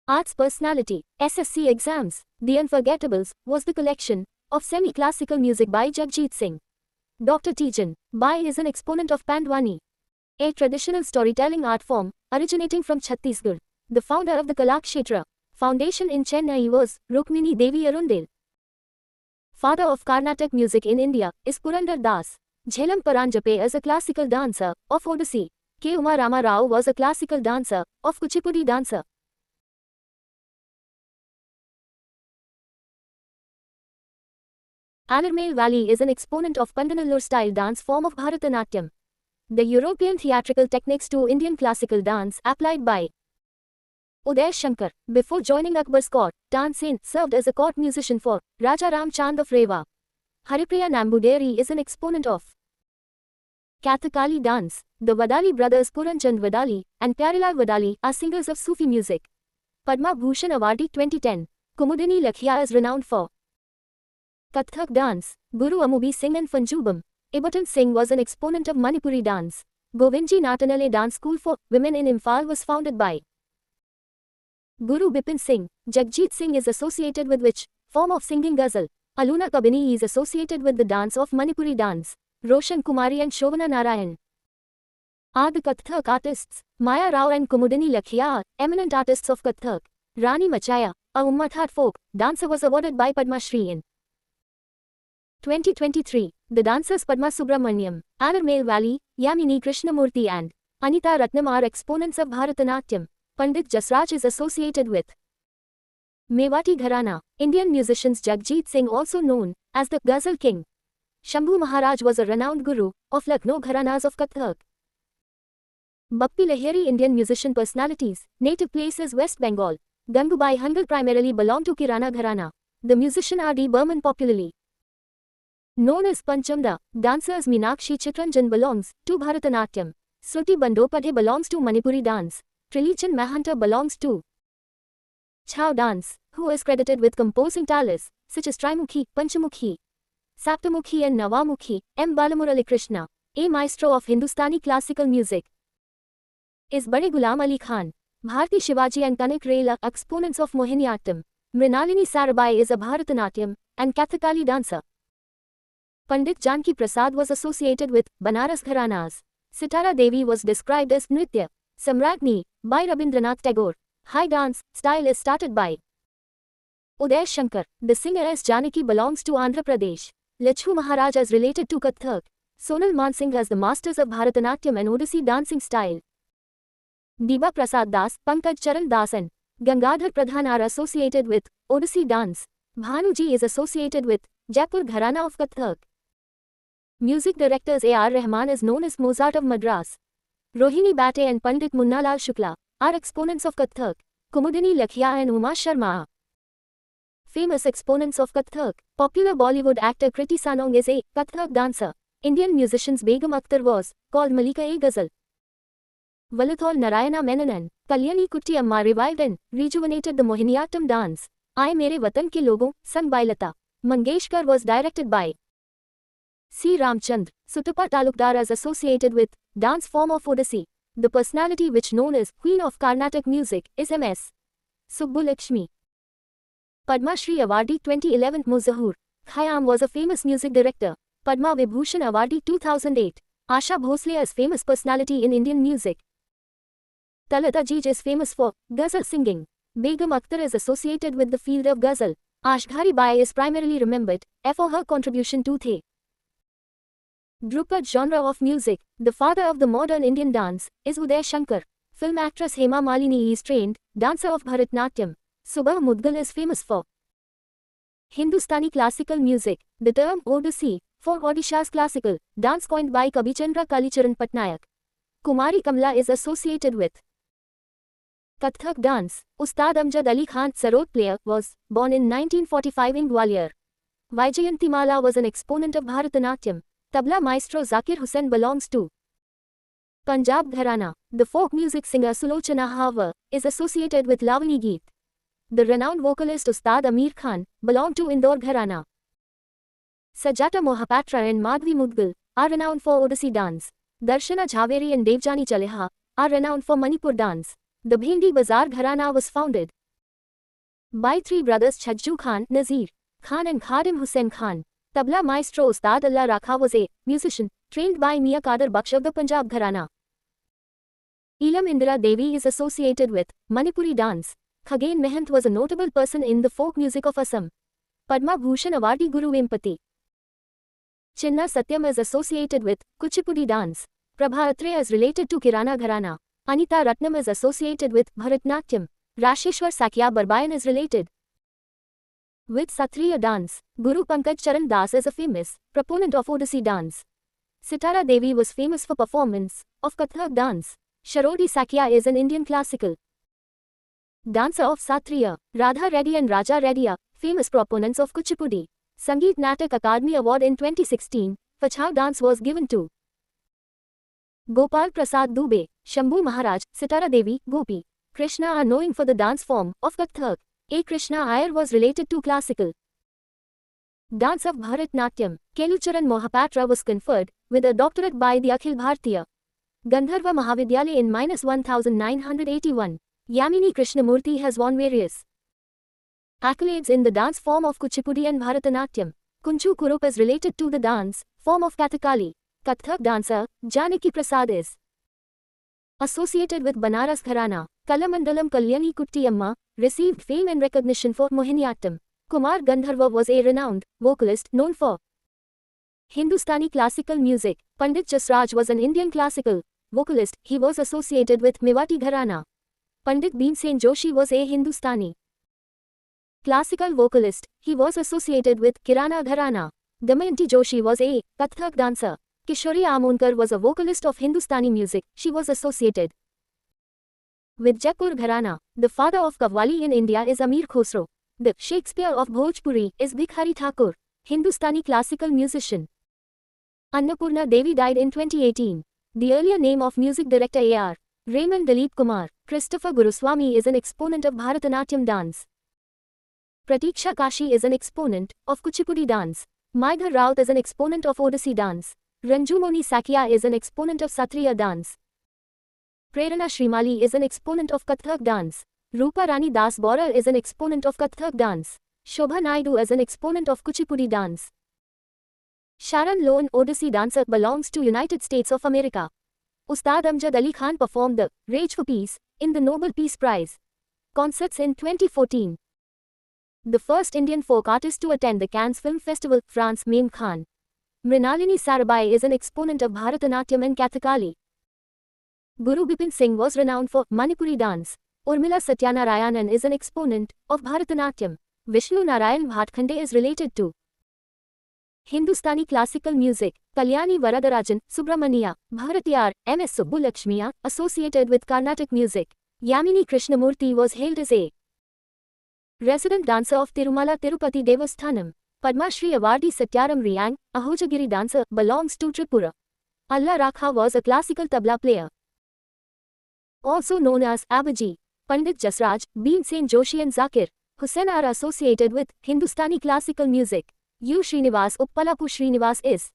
Arts Personality, SSC Exams, The Unforgettables, was the collection of semi-classical music by Jagjit Singh. Dr. Tejan Bai is an exponent of Pandwani, a traditional storytelling art form originating from Chhattisgarh. The founder of the Kalakshetra Foundation in Chennai was Rukmini Devi Arundel. Father of Carnatic music in India is Purandar Das. Jhelam Paranjape is a classical dancer of Odissi. K. Uma Rama Rao was a classical dancer of Kuchipudi dancer. Anarmale Valley is an exponent of Pandanallur style dance form of Bharatanatyam, the European theatrical techniques to Indian classical dance applied by Uday Shankar. Before joining Akbar's court, Tansen served as a court musician for Raja Ram Chand of Rewa. Haripriya Nambuderi is an exponent of Kathakali dance. The Vadali brothers Puranchand Vadali and Pyarelal Vadali are singers of Sufi music. Padma Bhushan Awardee 2010. Kumudini Lakhia is renowned for Kathak dance. Guru Amubi Singh and Fanjubam Ibotan Singh was an exponent of Manipuri dance. Govindji Natanale Dance School for Women in Imphal was founded by Guru Bipin Singh. Jagjit Singh is associated with which form of singing ghazal? Aluna Kabini is associated with the dance of Manipuri dance. Roshan Kumari and Shovana Narayan are the Kathak artists. Maya Rao and Kumudini Lakhia are eminent artists of Kathak. Rani Machaya, a Ummathad folk dancer, was awarded by Padma Shri in 2023. The dancers Padma Subramaniam, Anarmale Valley, Yamini Krishnamurthy and Anita Ratnam are exponents of Bharatanatyam. Pandit Jasraj is associated with Mewati Gharana. Indian musicians Jagjit Singh, also known as the Ghazal King, Shambhu Maharaj, was a renowned guru of Lucknow Gharanas of Kathak. Bappi Lahiri. Indian musician personalities. Native place is West Bengal. Gangubai Hangal primarily belong to Kirana Gharana. The musician R.D. Burman, popularly known as Panchamda. Dancers Meenakshi Chitranjan belongs to Bharatanatyam. Sruti Bandopade belongs to Manipuri dance. Trilichan Mahanta belongs to Chhau dance, who is credited with composing talas such as Trimukhi, Panchamukhi, Saptamukhi and Navamukhi. M. Balamurali Krishna, a maestro of Hindustani classical music, is Bade Ghulam Ali Khan. Bharti Shivaji and Kanak Rai are exponents of Mohiniyattam. Mrinalini Sarabhai is a Bharatanatyam and Kathakali dancer. Pandit Janki Prasad was associated with Banaras Gharanas. Sitara Devi was described as Nritya Samragni by Rabindranath Tagore. High dance style is started by Uday Shankar. The singer S. Janaki belongs to Andhra Pradesh. Lachu Maharaj is related to Kathak. Sonal Mansingh has the masters of Bharatanatyam and Odissi dancing style. Diva Prasad Das, Pankaj Charan Das and Gangadhar Pradhan are associated with Odissi dance. Bhanuji is associated with Jaipur Gharana of Kathak. Music directors A.R. Rahman is known as Mozart of Madras. Rohini Bate and Pandit Munnalal Shukla are exponents of Kathak. Kumudini Lakhia and Uma Sharma are famous exponents of Kathak. Popular Bollywood actor Kriti Sanong is a Kathak dancer. Indian musicians Begum Akhtar was called Malika-e-Ghazal. Valathol Narayana Menon and Kalyani Kutti Amma revived and rejuvenated the Mohiniyattam dance. Aaye Mere Watan Ke Logon, sung by Lata Mangeshkar, was directed by C. Ramchand. Sutapa Talukdar is associated with dance form of Odissi. The personality which known as Queen of Carnatic music is M.S. Subbulakshmi. Padma Shri Awardee 2011. Muzahur Khayyam was a famous music director. Padma Vibhushan Awardee 2008. Asha Bhosle is famous personality in Indian music. Talat Ajeej is famous for ghazal singing. Begum Akhtar is associated with the field of ghazal. Ashghari Bai is primarily remembered for her contribution to the Dhrupad genre of music. The father of the modern Indian dance is Uday Shankar. Film actress Hema Malini is trained dancer of Bharatanatyam. Subha Mudgal is famous for Hindustani classical music. The term Odissi for Odisha's classical dance coined by Kabichandra Kalicharan Patnaik. Kumari Kamla is associated with Kathak dance. Ustad Amjad Ali Khan, sarod player, was born in 1945 in Gwalior. Vaijayantimala was an exponent of Bharatanatyam. Tabla maestro Zakir Hussain belongs to Punjab Gharana. The folk music singer Sulochana Hawa is associated with Lavani Geet. The renowned vocalist Ustad Amir Khan belonged to Indore Gharana. Sajata Mohapatra and Madhvi Mudgal are renowned for Odissi dance. Darshana Jhaveri and Devjani Chaleha are renowned for Manipur dance. The Bhendi Bazar Gharana was founded by three brothers Chhajju Khan, Nazir Khan and Khadim Hussain Khan. Tabla maestro Ustad Allah Rakha was a musician trained by Mia Qadar Bakhsh of the Punjab Gharana. Elam Indira Devi is associated with Manipuri dance. Khagen Mahant was a notable person in the folk music of Assam. Padma Bhushan awardee Guru Vempati Chinna Satyam is associated with Kuchipudi dance. Prabha Atre is related to Kirana Gharana. Anita Ratnam is associated with Bharatnatyam. Rasheshwar Sakya Barbayan is related with Satriya dance. Guru Pankaj Charan Das is a famous proponent of Odissi dance. Sitara Devi was famous for performance of Kathak dance. Sharodi Sakya is an Indian classical dancer of Satriya. Radha Reddy and Raja Reddy are famous proponents of Kuchipudi. Sangeet Natak Akademi Award in 2016 for Chhau dance was given to Gopal Prasad Dubey. Shambhu Maharaj, Sitara Devi, Gopi Krishna are known for the dance form of Kathak. A. Krishna Iyer was related to classical dance of Bharatnatyam. Kelucharan Mohapatra was conferred with a doctorate by the Akhil Bhartiya Gandharva Mahavidyalaya in -1981. Yamini Krishnamurthy has won various accolades in the dance form of Kuchipudi and Bharatanatyam. Kunchu Kurup is related to the dance form of Kathakali. Kathak dancer Janaki Prasad is associated with Banaras Gharana. Kalamandalam Kalyani Kuttiyamma received fame and recognition for Mohiniyattam. Kumar Gandharva was a renowned vocalist known for Hindustani classical music. Pandit Jasraj was an Indian classical vocalist. He was associated with Mewati Gharana. Pandit Bhimsen Joshi was a Hindustani classical vocalist. He was associated with Kirana Gharana. Damayanti Joshi was a Kathak dancer. Kishori Amonkar was a vocalist of Hindustani music. She was associated with Jaipur Gharana. The father of Qawwali in India is Amir Khosrow. The Shakespeare of Bhojpuri is Bhikhari Thakur, Hindustani classical musician. Annapurna Devi died in 2018. The earlier name of music director A.R. Raymond Dilip Kumar. Christopher Guruswamy is an exponent of Bharatanatyam dance. Pratiksha Kashi is an exponent of Kuchipudi dance. Maidhar Raut is an exponent of Odissi dance. Ranjumoni Sakya is an exponent of Satriya dance. Prerana Srimali is an exponent of Kathak dance. Rupa Rani Das Bora is an exponent of Kathak dance. Shobha Naidu is an exponent of Kuchipudi dance. Sharon Loan Odissi dancer belongs to United States of America. Ustad Amjad Ali Khan performed the Rage for Peace in the Nobel Peace Prize concerts in 2014. The first Indian folk artist to attend the Cannes Film Festival, France, Meme Khan. Mrinalini Sarabhai is an exponent of Bharatanatyam and Kathakali. Guru Bipin Singh was renowned for Manipuri dance. Urmila Satyanarayanan is an exponent of Bharatanatyam. Vishnu Narayan Bhatkhande is related to Hindustani classical music. Kalyani Varadarajan, Subramania, Bharatiyar, M.S. Subbulakshmiya, associated with Carnatic music. Yamini Krishnamurthy was hailed as a resident dancer of Tirumala Tirupati Devasthanam. Padma Shri awardee Satyaram Riyang, a Hojagiri dancer, belongs to Tripura. Allah Rakha was a classical tabla player, also known as Abaji. Pandit Jasraj, Bhimsen Joshi and Zakir Hussain are associated with Hindustani classical music. U. Srinivas Uppalapu Srinivas is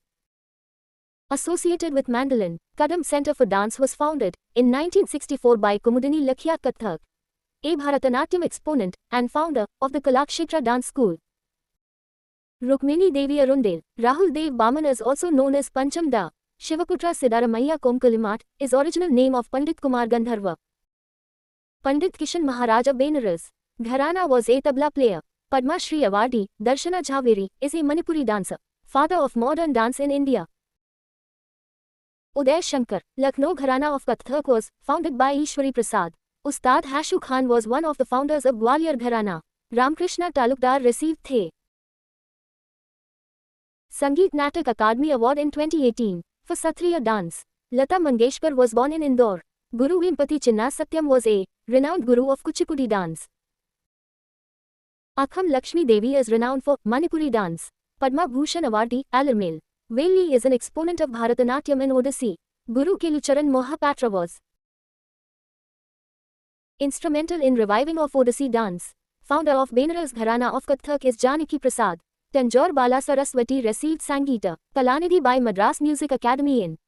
associated with mandolin. Kadam Center for Dance was founded in 1964 by Kumudini Lakhya Kathak, a Bharatanatyam exponent and founder of the Kalakshetra dance school. Rukmini Devi Arundel. Rahul Dev Baman is also known as Pancham Da. Shivaputra Siddharamaiah Komkalimat is original name of Pandit Kumar Gandharva. Pandit Kishan Maharaja Benaras Gharana was a tabla player. Padma Shri awardee Darshana Jhaveri is a Manipuri dancer, father of modern dance in India. Uday Shankar, Lucknow Gharana of Kathak was founded by Ishwari Prasad. Ustad Hashu Khan was one of the founders of Gwalior Gharana. Ramkrishna Talukdar received The Sangeet Natak Akademi Award in 2018 for Satriya dance. Lata Mangeshkar was born in Indore. Guru Vempati Chinna Satyam was a renowned guru of Kuchipudi dance. Akham Lakshmi Devi is renowned for Manipuri dance. Padma Bhushan awardee Alarmail Veli is an exponent of Bharatanatyam and Odissi. Guru Kelucharan Mohapatra was instrumental in reviving of Odissi dance. Founder of Benaras Gharana of Kathak is Janaki Prasad. Tanjore Bala Saraswati received Sangeeta Kalanidhi by Madras Music Academy in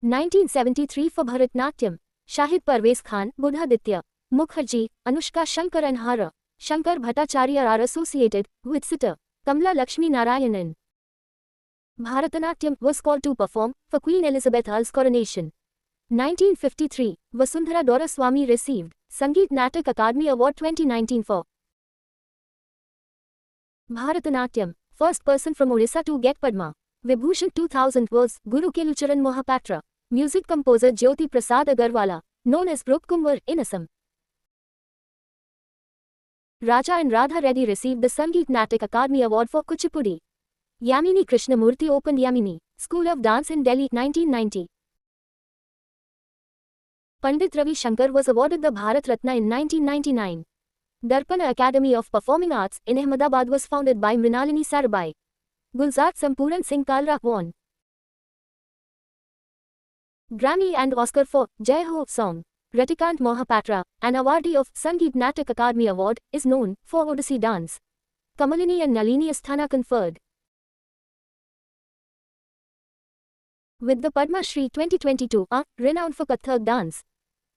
1973 for Bharatnatyam. Shahid Parvez Khan, Buddhaditya Mukherjee, Anushka Shankar and Hara Shankar Bhattacharya are associated with sitar Kamla Lakshmi Narayanan. Bharatanatyam was called to perform for Queen Elizabeth's coronation. 1953, Vasundhara Doraiswamy received Sangeet Natak Akademi Award 2019 for Bharatanatyam, first person from Odisha to get Padma Vibhushan 2000 was Guru Kelucharan Mohapatra, music composer Jyoti Prasad Agarwala, known as Rupkumar in Assam. Raja and Radha Reddy received the Sangeet Natak Akademi Award for Kuchipudi. Yamini Krishnamurthy opened Yamini School of Dance in Delhi 1990. Pandit Ravi Shankar was awarded the Bharat Ratna in 1999. Darpana Academy of Performing Arts in Ahmedabad was founded by Mrinalini Sarabhai. Gulzar Sampuran Singh Kalra won Grammy and Oscar for Jai Ho song. Ratikant Mohapatra, an awardee of Sangeet Natak Akademi Award, is known for Odissi dance. Kamalini and Nalini Asthana conferred with the Padma Shri 2022 are renowned for Kathak dance.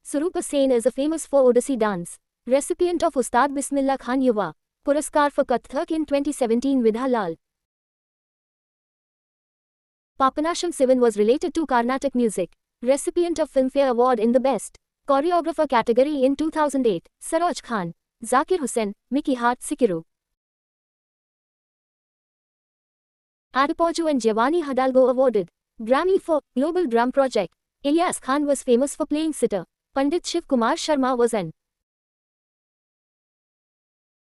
Surupa Sen is a famous for Odissi dance. Recipient of Ustad Bismillah Khan Yuva Puraskar for Kathak in 2017 Vidha Lal. Papanasham Sivan was related to Carnatic music. Recipient of Filmfare Award in the Best Choreographer category in 2008, Saroj Khan, Zakir Hussain, Mickey Hart Sikiru. Adepoju and Giovanni Hidalgo awarded Grammy for Global Drum Project. Ilyas Khan was famous for playing sitar. Pandit Shiv Kumar Sharma was an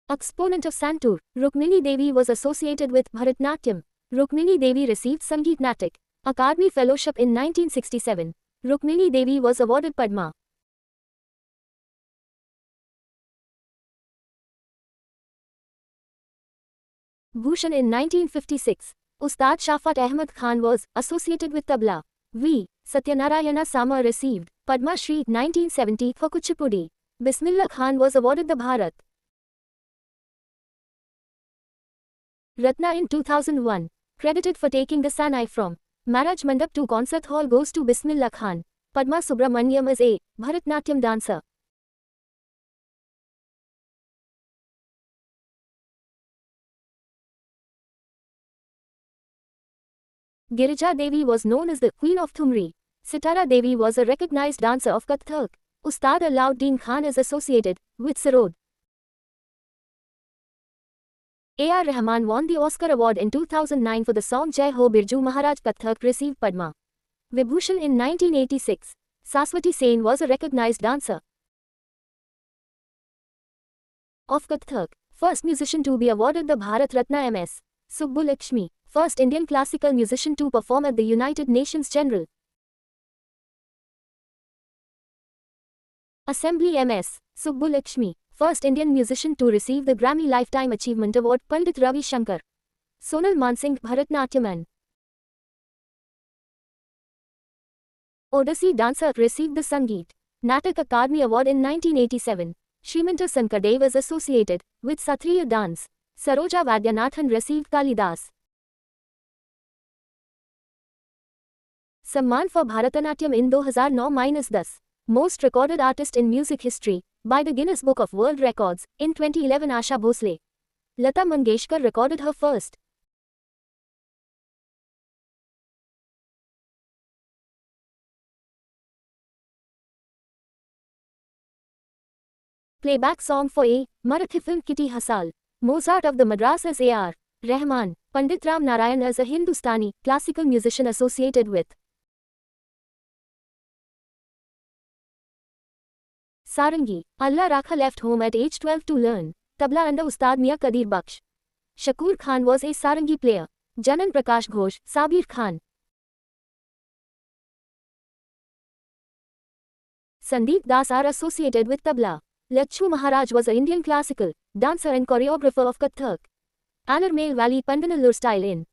exponent of Santoor. Rukmini Devi was associated with Bharatanatyam. Rukmini Devi received Sangeet Natak Akademi Fellowship in 1967. Rukmini Devi was awarded Padma Bhushan in 1956. Ustad Shafat Ahmad Khan was associated with tabla. V. Satyanarayana Sama received Padma Shri 1970 for Kuchipudi. Bismillah Khan was awarded the Bharat Ratna in 2001. Credited for taking the Sanai from Maraj Mandap to concert hall goes to Bismillah Khan. Padma Subramaniam is a Bharatanatyam dancer. Girija Devi was known as the Queen of Thumri. Sitara Devi was a recognized dancer of Kathak. Ustad Alauddin Khan is associated with Sarod. A.R. Rahman won the Oscar Award in 2009 for the song Jai Ho Birju Maharaj. Kathak received Padma Vibhushan in 1986. Saswati Sen was a recognized dancer of Kathak. First musician to be awarded the Bharat Ratna M.S. Subbulakshmi. First Indian classical musician to perform at the United Nations General Assembly M.S. Subbulakshmi. First Indian musician to receive the Grammy Lifetime Achievement Award Pandit Ravi Shankar. Sonal Mansingh Bharatanatyam and Odissi dancer received the Sangeet Natak Akademi Award in 1987. Srimanta Sankadev is associated with Satriya dance. Saroja Vaidyanathan received Kalidas Samman for Bharatanatyam in 2009-10. Most recorded artist in music history by the Guinness Book of World Records. In 2011 Asha Bhosle. Lata Mangeshkar recorded her first playback song for a Marathi film Kitty Hasal. Mozart of the Madras is A.R. Rahman. Pandit Ram Narayan is a Hindustani classical musician associated with Sarangi. Allah Rakha left home at age 12 to learn tabla under Ustad Mia Kadir Baksh. Shakur Khan was a Sarangi player. Janan Prakash Ghosh, Sabir Khan. Sandeep Das are associated with tabla. Lachu Maharaj was an Indian classical dancer and choreographer of Kathak. Alarmale Valley Pandanallur style in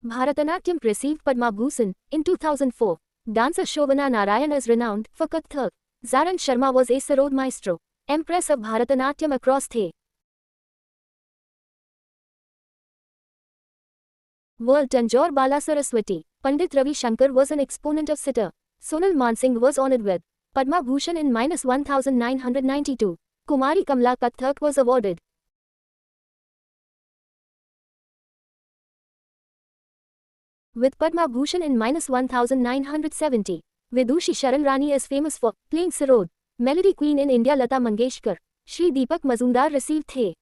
Bharatanatyam received Padma Bhushan in 2004. Dancer Shobana Narayan is renowned for Kathak. Zaran Sharma was a Sarod maestro. Empress of Bharatanatyam across the world. Tanjore Bala Saraswati. Pandit Ravi Shankar was an exponent of sitar. Sonal Mansingh was honored with Padma Bhushan in -1992. Kumari Kamla Kathak was awarded with Padma Bhushan in -1970. Vidushi Sharan Rani is famous for playing Sarod. Melody Queen in India Lata Mangeshkar, Shri Deepak Mazumdar received the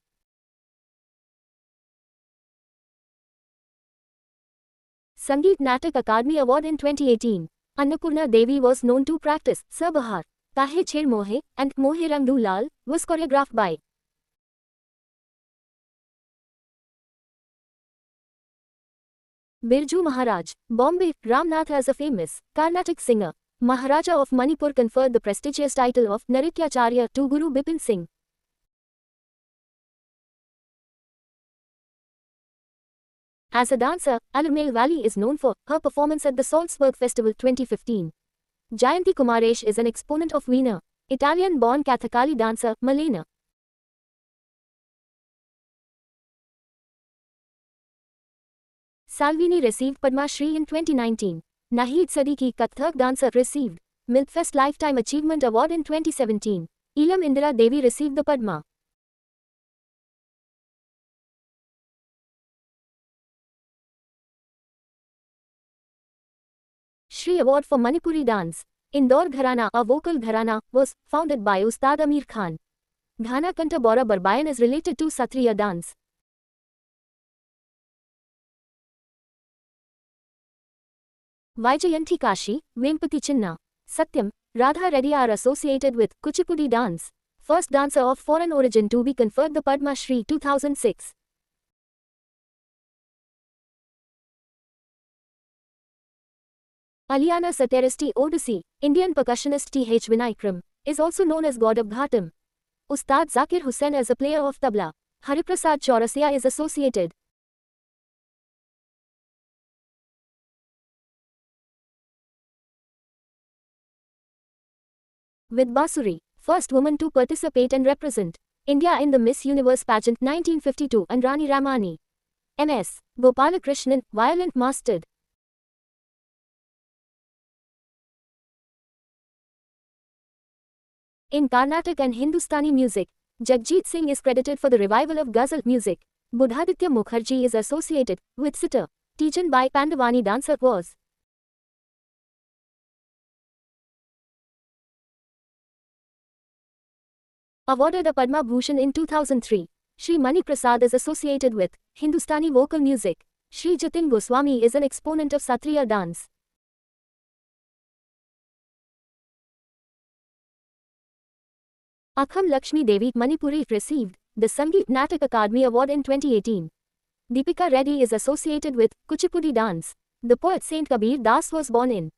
Sangeet Natak Akademi Award in 2018. Annapurna Devi was known to practice Sabahar, Kahe Chhed Mohe, and Mohe Rang Du Lal was choreographed by Birju Maharaj. Bombay, Ramnath as a famous Carnatic singer. Maharaja of Manipur conferred the prestigious title of Nrityacharya to Guru Bipin Singh. As a dancer, Alarmale Valley is known for her performance at the Salzburg Festival 2015. Jayanti Kumaresh is an exponent of Veena, Italian-born Kathakali dancer, Malena. Salvini received Padma Shri in 2019. Nahid Siddiqui, Kathak dancer, received Milkfest Lifetime Achievement Award in 2017. Elam Indira Devi received the Padma Shri Award for Manipuri dance. Indore Gharana, a vocal gharana, was founded by Ustad Amir Khan. Ghana Kanta Bora Barbayan is related to Satriya dance. Vaijayanti Kashi, Vempati Chinna, Satyam, Radha Reddy are associated with Kuchipudi dance, first dancer of foreign origin to be conferred the Padma Shri 2006. Aliana Saterasti Odissi, Indian percussionist T.H. Vinayakram, is also known as God of Ghatam. Ustad Zakir Hussain is a player of tabla. Hariprasad Chaurasia is associated with Basuri, first woman to participate and represent India in the Miss Universe pageant 1952, and Rani Ramani. M.S. Gopalakrishnan, violin mastered in Carnatic and Hindustani music. Jagjit Singh is credited for the revival of ghazal music. Buddhaditya Mukherjee is associated with sitar. Teaching by Pandavani dancer was awarded a Padma Bhushan in 2003. Shri Mani Prasad is associated with Hindustani vocal music. Shri Jatin Goswami is an exponent of Satriya dance. Akham Lakshmi Devi Manipuri received the Sangeet Natak Akademi Award in 2018. Deepika Reddy is associated with Kuchipudi dance. The poet Saint Kabir Das was born in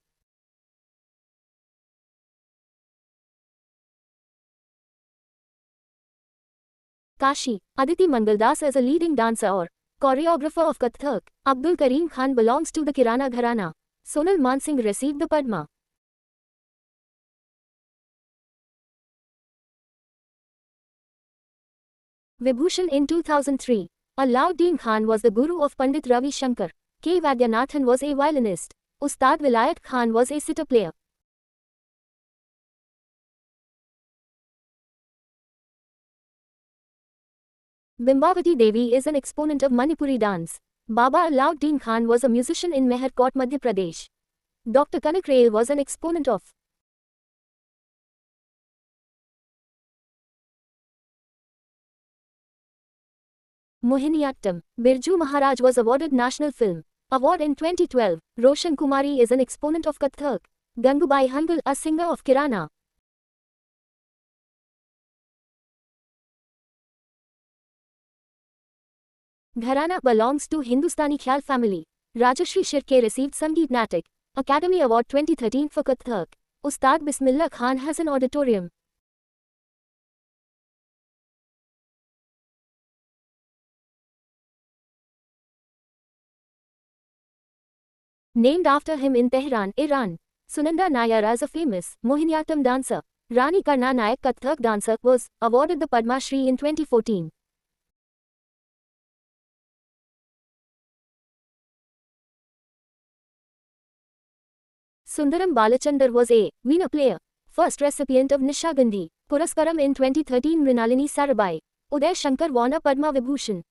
Kashi. Aditi Mangaldas is a leading dancer or choreographer of Kathak. Abdul Karim Khan belongs to the Kirana Gharana. Sonal Mansingh received the Padma Vibhushan in 2003. Alauddin Khan was the guru of Pandit Ravi Shankar. K. Vaidyanathan was a violinist. Ustad Vilayat Khan was a sitar player. Bimbavati Devi is an exponent of Manipuri dance. Baba Alauddin Khan was a musician in Meherkot, Madhya Pradesh. Dr. Kanak Rail was an exponent of Mohiniyattam. Birju Maharaj was awarded National Film Award in 2012. Roshan Kumari is an exponent of Kathak. Gangubai Hangal, a singer of Kirana. Gharana belongs to Hindustani Khyal family. Rajashri Shirke received Sangeet Natak Academy Award 2013 for Kathak. Ustad Bismillah Khan has an auditorium. Named after him in Tehran, Iran. Sunanda Nayar is a famous Mohiniyattam dancer. Rani Karna Nayak, Kathak dancer, was awarded the Padma Shri in 2014. Sundaram Balachandar was a Veena player, first recipient of Nishagandhi Puraskaram in 2013. Mrinalini Sarabhai, Uday Shankar won a Padma Vibhushan.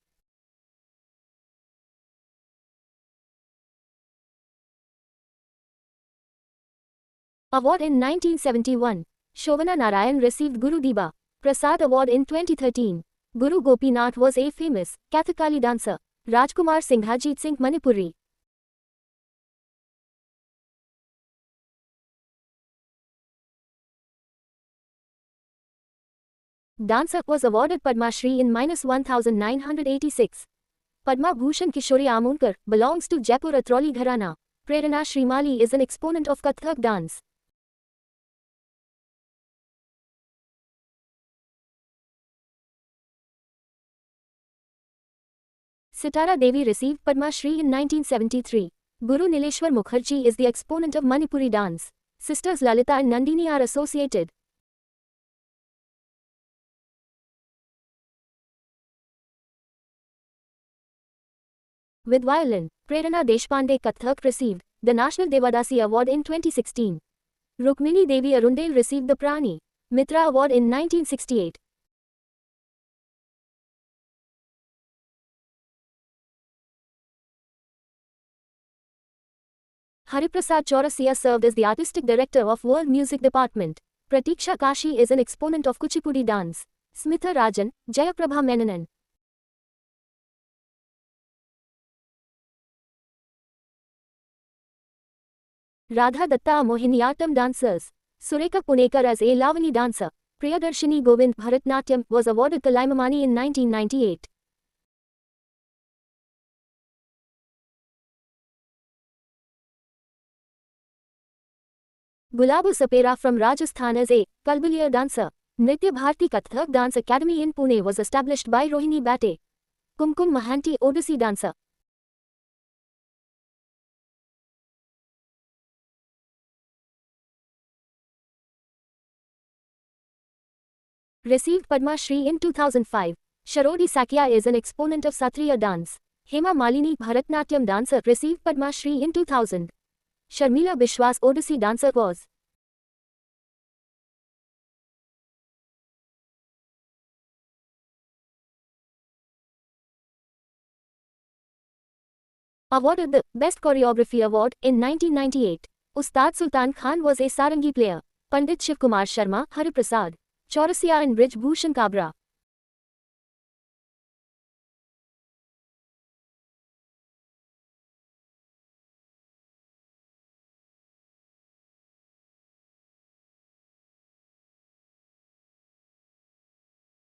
Award in 1971. Shovana Narayan received Guru Diba Prasad Award in 2013. Guru Gopinath was a famous Kathakali dancer. Rajkumar Singhajit Singh Manipuri. Dancer was awarded Padma Shri in -1986. Padma Bhushan Kishori Amonkar belongs to Jaipur Atroli Gharana. Prerana Shrimali is an exponent of Kathak dance. Sitara Devi received Padma Shri in 1973. Guru Nileshwar Mukherjee is the exponent of Manipuri dance. Sisters Lalita and Nandini are associated. With violin, Prerana Deshpande Kathak received the National Devadasi Award in 2016. Rukmini Devi Arundel received the Prani Mitra Award in 1968. Hariprasad Chaurasia served as the artistic director of World Music Department. Pratiksha Kashi is an exponent of Kuchipudi dance. Smitha Rajan, Jayaprabha Menanan. Radha Datta are Mohiniyattam dancers. Sureka Punekar as a Lavani dancer. Priyadarshini Govind Bharatnatyam was awarded Kalaimamani in 1998. Gulabu Sapera from Rajasthan is a Kalbaliya dancer. Nritya Bharti Kathak Dance Academy in Pune was established by Rohini Bate. Kumkum Mahanti Odissi dancer. Received Padma Shri in 2005. Sharodi Sakya is an exponent of Satriya dance. Hema Malini Bharatnatyam dancer received Padma Shri in 2000. Sharmila Bishwas Odissi dancer was. Awarded the Best Choreography Award in 1998. Ustad Sultan Khan was a Sarangi player. Pandit Shivkumar Sharma, Hariprasad Chaurasia and Brij Bhushan Kabra.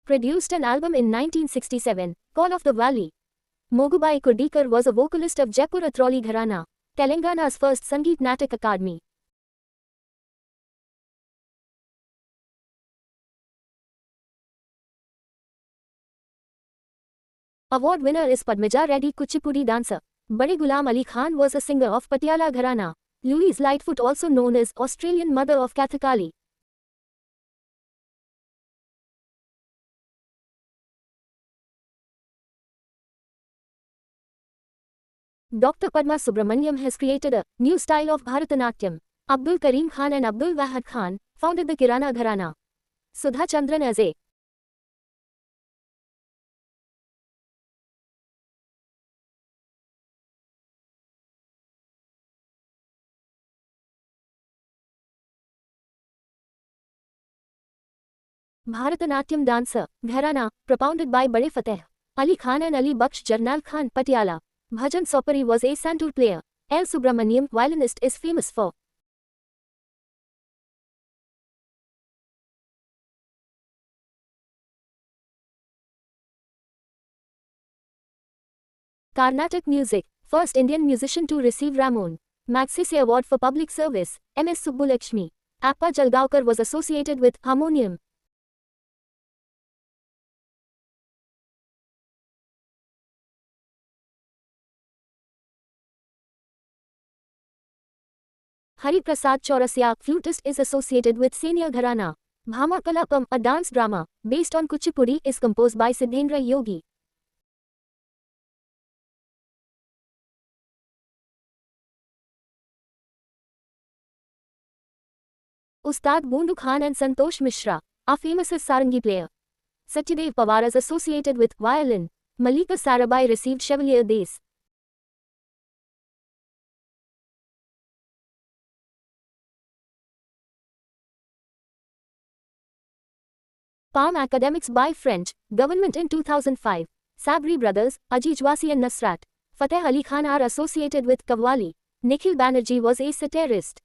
Produced an album in 1967, Call of the Valley. Mogubai Kurdikar was a vocalist of Jaipur Atroli Gharana, Telangana's first Sangeet Natak Academy. Award winner is Padmaja Reddy Kuchipudi dancer. Bade Ghulam Ali Khan was a singer of Patiala Gharana. Louise Lightfoot, also known as Australian Mother of Kathakali. Dr. Padma Subramaniam has created a new style of Bharatanatyam. Abdul Karim Khan and Abdul Wahid Khan founded the Kirana Gharana. Sudha Chandran as a Bharatanatyam dancer, Gharana, propounded by Bade Fateh Ali Khan and Ali Baksh Jarnal Khan, Patiala. Bhajan Sopari was a santur player. L. Subramaniam, violinist, is famous for Carnatic music. First Indian musician to receive Ramon Magsaysay Award for Public Service. M.S. Subbulakshmi Appa Jalgaonkar was associated with harmonium. Hari Prasad Chaurasia, flutist, is associated with Senior Gharana. Bhama Kalapam, a dance drama based on Kuchipudi, is composed by Siddhendra Yogi. Ustad Bundu Khan and Santosh Mishra are famous as sarangi player. Satyadev Pawar is associated with violin. Malika Sarabhai received Chevalier des. Palm Academics by French government in 2005. Sabri brothers, Ajij Wasi and Nasrat Fateh Ali Khan are associated with Qawwali. Nikhil Banerjee was a satirist.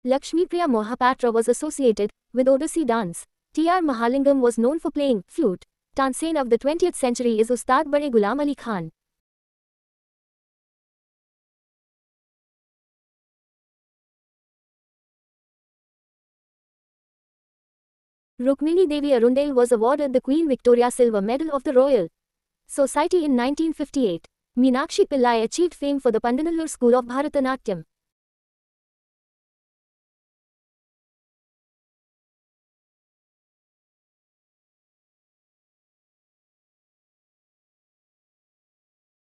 Lakshmipriya Mohapatra was associated with Odissi dance. T.R. Mahalingam was known for playing flute. Tansen of the 20th century is Ustad Bade Ghulam Ali Khan. Rukmini Devi Arundel was awarded the Queen Victoria Silver Medal of the Royal Society in 1958. Meenakshi Pillai achieved fame for the Pandanallur School of Bharatanatyam.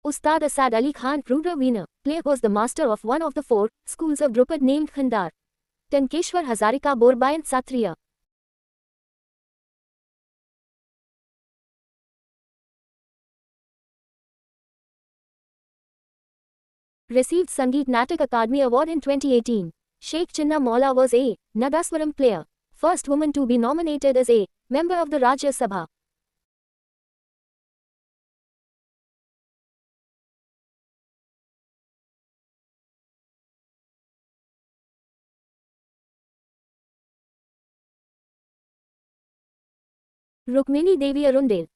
Ustad Asad Ali Khan Rudra play was the master of one of the four schools of Drupad named Khandar. Tankeshwar Hazarika Borbai Satriya received Sangeet Natak Akademi Award in 2018. Sheikh Chinna Maula was a Nadaswaram player, first woman to be nominated as a member of the Rajya Sabha. Rukmini Devi Arundel